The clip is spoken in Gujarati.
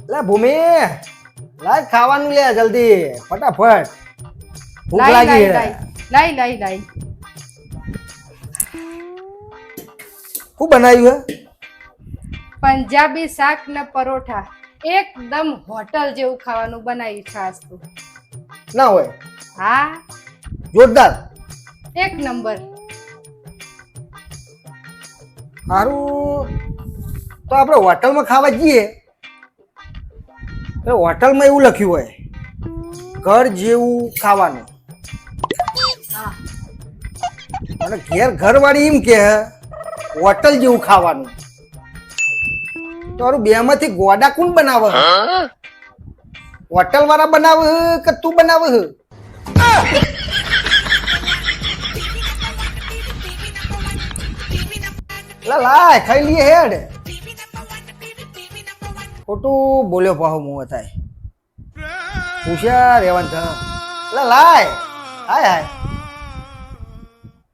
લે ભૂમિ લાય ખાવાનું લે જલ્દી ફટાફટ ભૂખ લાઈ લાગી લાઈ છે. લાઈ લાઈ લાઈ શું બનાવ્યું હે? પંજાબી શાક ને પરોઠા એકદમ હોટલ જેવું ખાવાનું બનાવ્યું ખાસ તો. ના હોય હા જોરદાર એક નંબર. સારું તો આપણે હોટલમાં ખાવા જઈએ તો હોટલમાં એવું લખ્યું હોય ઘર જેવું ખાવાનું હા અને ઘરવાળી એમ કે હોટલ જેવું ખાવાનું તો હારું બેમાંથી ગોડા કોણ બનાવે હોટલ વાળા બનાવે કે તું બનાવે? લાય ખાઈ લઈએ હેડ ખોટું બોલ્યો પાહો મું થાય પૂછ્યા રેવાન લાય હાય હાય